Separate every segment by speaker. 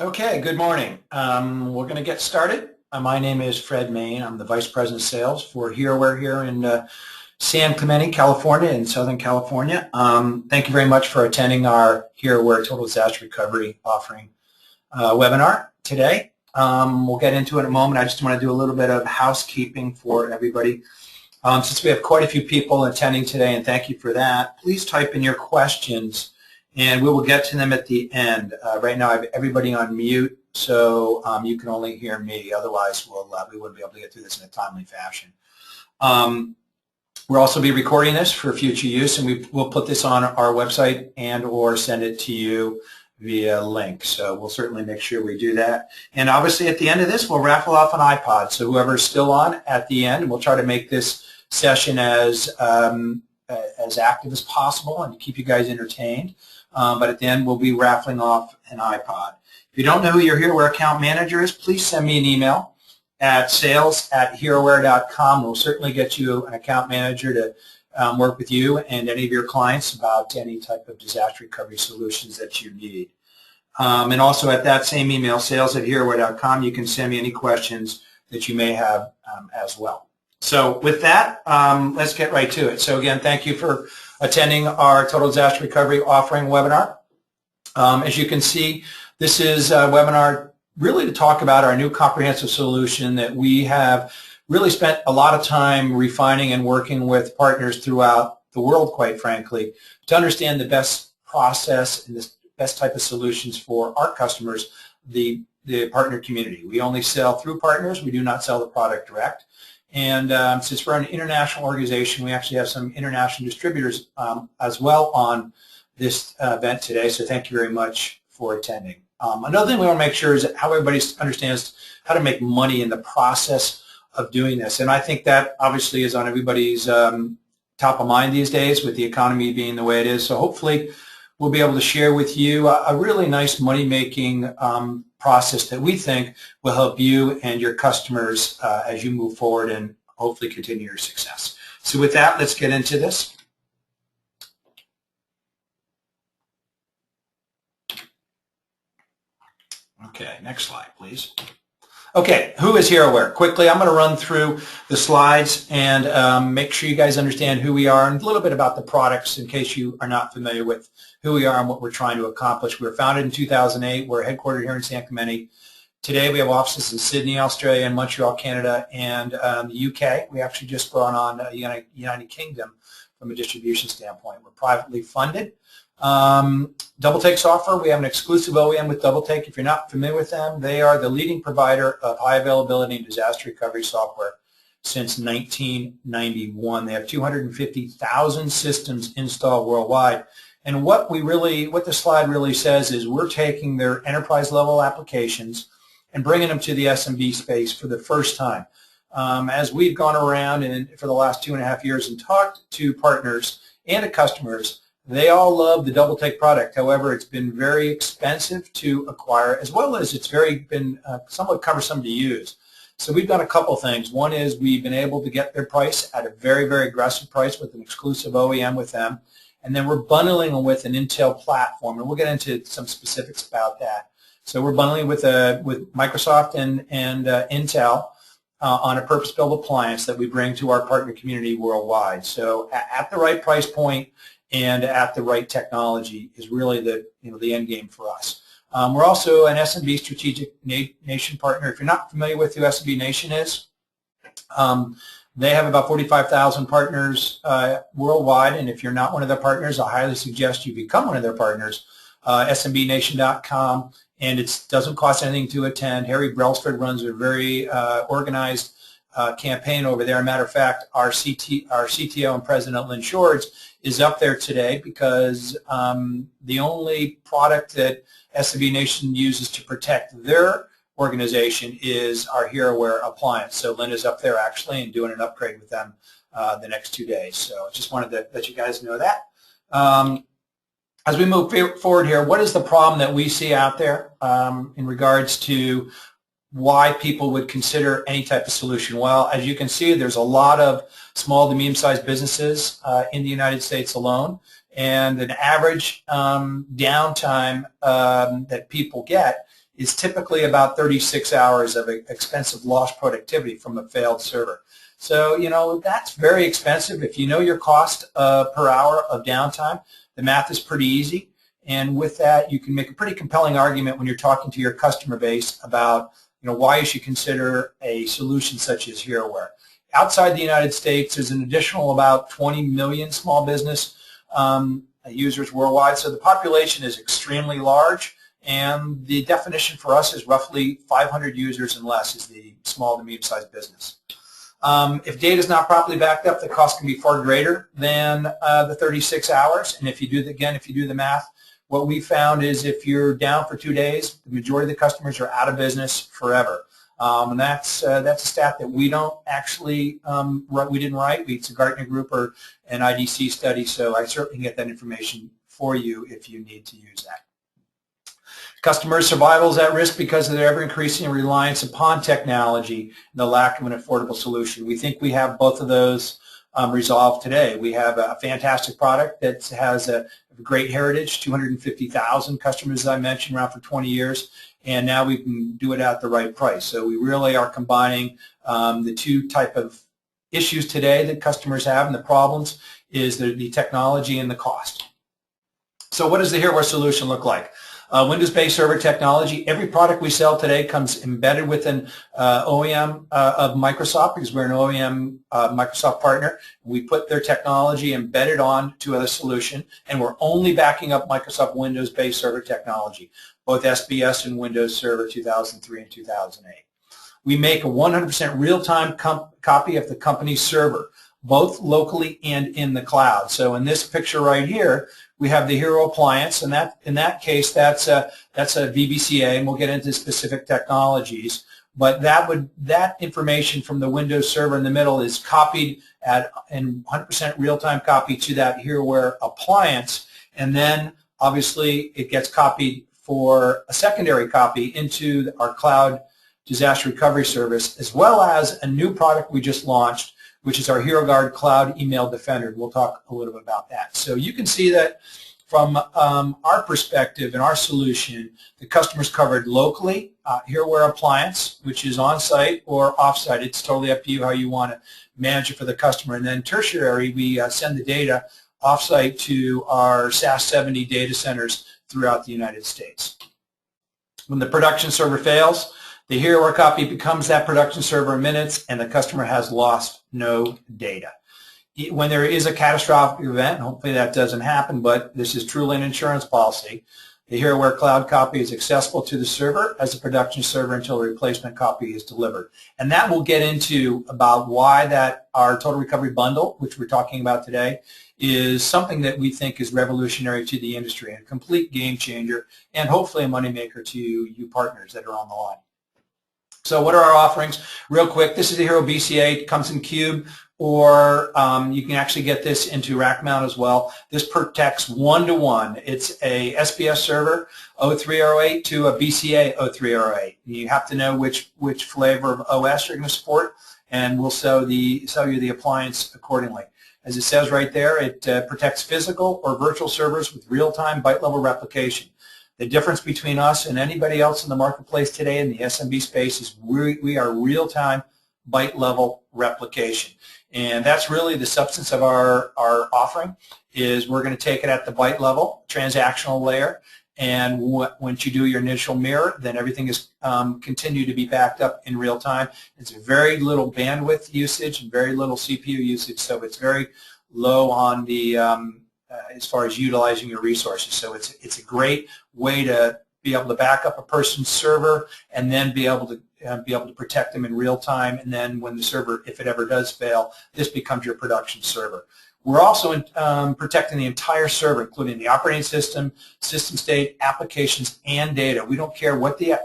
Speaker 1: Okay, good morning. We're going to get started. My name is Fred Main. I'm the Vice President of Sales for HEROware here in San Clemente, California, in Southern California. Thank you very much for attending our HEROware Total Disaster Recovery offering webinar today. We'll get into it in a moment. I just want to do a little bit of housekeeping for everybody. Since we have quite a few people attending today, and thank you for that, please type in your questions and we will get to them at the end. Right now I have everybody on mute, so you can only hear me. Otherwise, we wouldn't be able to get through this in a timely fashion. We'll also be recording this for future use, and we'll put this on our website and or send it to you via link. So we'll certainly make sure we do that. And obviously at the end of this, we'll raffle off an iPod. So whoever's still on at the end, we'll try to make this session as active as possible and keep you guys entertained. But at the end, we'll be raffling off an iPod. If you don't know who your HEROware account manager is, please send me an email at sales@heroware.com. We'll certainly get you an account manager to work with you and any of your clients about any type of disaster recovery solutions that you need. And also at that same email, sales@heroware.com, you can send me any questions that you may have as well. So with that, let's get right to it. So again, thank you for attending our Total Disaster Recovery offering webinar. As you can see, this is a webinar really to talk about our new comprehensive solution that we have really spent a lot of time refining and working with partners throughout the world, quite frankly, to understand the best process and the best type of solutions for our customers, the partner community. We only sell through partners. We do not sell the product direct. And since we're an international organization, we actually have some international distributors as well on this event today, so thank you very much for attending. Another thing we want to make sure is how everybody understands how to make money in the process of doing this. And I think that obviously is on everybody's top of mind these days with the economy being the way it is. So hopefully we'll be able to share with you a really nice money-making process that we think will help you and your customers as you move forward and hopefully continue your success. So with that, let's get into this. Okay, next slide, please. Okay, who is HEROware? Quickly, I'm going to run through the slides and make sure you guys understand who we are and a little bit about the products in case you are not familiar with who we are and what we're trying to accomplish. We were founded in 2008. We're headquartered here in San Clemente. Today we have offices in Sydney, Australia, and Montreal, Canada, and the UK. We actually just brought on the United Kingdom from a distribution standpoint. We're privately funded. DoubleTake software, we have an exclusive OEM with DoubleTake. If you're not familiar with them, they are the leading provider of high availability and disaster recovery software since 1991. They have 250,000 systems installed worldwide. And what the slide really says is we're taking their enterprise level applications and bringing them to the SMB space for the first time. As we've gone around and for the last 2.5 years and talked to partners and to customers, they all love the DoubleTake product. However, it's been very expensive to acquire, as well as it's been somewhat cumbersome to use. So we've done a couple things. One is we've been able to get their price at a very, very aggressive price with an exclusive OEM with them. And then we're bundling them with an Intel platform, and we'll get into some specifics about that. So we're bundling with Microsoft and Intel on a purpose-built appliance that we bring to our partner community worldwide. So at the right price point and at the right technology is really the end game for us. We're also an SMB Strategic Nation partner. If you're not familiar with who SMB Nation is, they have about 45,000 partners worldwide, and if you're not one of their partners, I highly suggest you become one of their partners. SMBNation.com, and it doesn't cost anything to attend. Harry Brelsford runs a very organized campaign over there. As a matter of fact, our CTO and President Lynn Shorts is up there today because the only product that SMB Nation uses to protect their organization is our HEROware appliance. So Lynn is up there actually and doing an upgrade with them the next 2 days. So just wanted to let you guys know that. As we move forward here, what is the problem that we see out there in regards to why people would consider any type of solution? Well, as you can see, there's a lot of small to medium-sized businesses in the United States alone, and an average downtime that people get is typically about 36 hours of expensive lost productivity from a failed server. So, that's very expensive. If you know your cost per hour of downtime, the math is pretty easy. And with that, you can make a pretty compelling argument when you're talking to your customer base about, why you should consider a solution such as HEROware. Outside the United States, there's an additional about 20 million small business users worldwide. So the population is extremely large, and the definition for us is roughly 500 users and less is the small to medium-sized business. If data is not properly backed up, the cost can be far greater than the 36 hours. And if you do the math, what we found is if you're down for 2 days, the majority of the customers are out of business forever. And that's a stat that we don't actually we didn't write. It's a Gartner Group or an IDC study, so I certainly can get that information for you if you need to use that. Customer survival is at risk because of their ever-increasing reliance upon technology and the lack of an affordable solution. We think we have both of those resolved today. We have a fantastic product that has a great heritage, 250,000 customers, as I mentioned, around for 20 years, and now we can do it at the right price. So we really are combining the two type of issues today that customers have, and the problems is the technology and the cost. So what does the HEROware solution look like? Windows-based server technology. Every product we sell today comes embedded with an OEM of Microsoft, because we're an OEM Microsoft partner. We put their technology embedded on to a solution, and we're only backing up Microsoft Windows-based server technology, both SBS and Windows Server 2003 and 2008. We make a 100% real-time copy of the company's server, both locally and in the cloud. So in this picture right here, we have the Hero appliance, and in that case, that's a VBCA, and we'll get into specific technologies. But that information from the Windows Server in the middle is copied in 100% real-time copy to that HEROware appliance, and then obviously it gets copied for a secondary copy into our cloud disaster recovery service, as well as a new product we just launched, which is our HEROguard Cloud Email Defender. We'll talk a little bit about that. So you can see that from our perspective and our solution, the customer's covered locally, HEROware appliance, which is on-site or off-site. It's totally up to you how you want to manage it for the customer. And then tertiary, we send the data off-site to our SAS 70 data centers throughout the United States. When the production server fails, the HEROware copy becomes that production server in minutes, and the customer has lost no data. When there is a catastrophic event, and hopefully that doesn't happen, but this is truly an insurance policy, the HEROware cloud copy is accessible to the server as a production server until a replacement copy is delivered. And that we'll get into about why our total recovery bundle, which we're talking about today, is something that we think is revolutionary to the industry, a complete game changer, and hopefully a moneymaker to you partners that are on the line. So what are our offerings? Real quick, this is the Hero BCA. It comes in cube, or you can actually get this into rack mount as well. This protects one-to-one. It's a SBS server 0308 to a BCA 0308. You have to know which flavor of OS you're going to support, and we'll sell you the appliance accordingly. As it says right there, it protects physical or virtual servers with real-time byte-level replication. The difference between us and anybody else in the marketplace today in the SMB space is we are real-time byte-level replication. And that's really the substance of our offering, is we're going to take it at the byte level, transactional layer, and once you do your initial mirror, then everything is continue to be backed up in real time. It's very little bandwidth usage and very little CPU usage, so it's very low on the as far as utilizing your resources. So it's a great way to be able to back up a person's server and then be able to protect them in real time. And then when the server, if it ever does fail, this becomes your production server. We're also protecting the entire server, including the operating system, system state, applications, and data. We don't care what the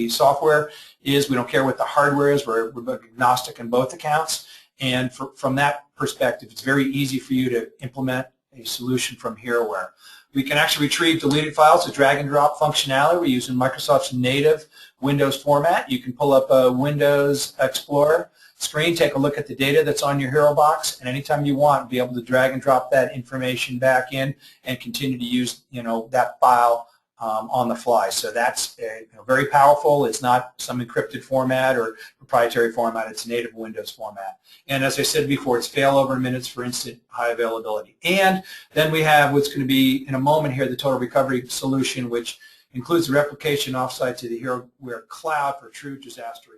Speaker 1: software is. We don't care what the hardware is. We're agnostic in both accounts. And from that perspective, it's very easy for you to implement a solution from HEROware. We can actually retrieve deleted files with drag and drop functionality. We're using Microsoft's native Windows format. You can pull up a Windows Explorer screen, take a look at the data that's on your Hero box, and anytime you want, be able to drag and drop that information back in and continue to use that file on the fly. So that's very powerful. It's not some encrypted format or proprietary format. It's native Windows format. And as I said before, it's failover in minutes for instant high availability. And then we have what's going to be in a moment here, the total recovery solution, which includes the replication offsite to the HEROware cloud for true disaster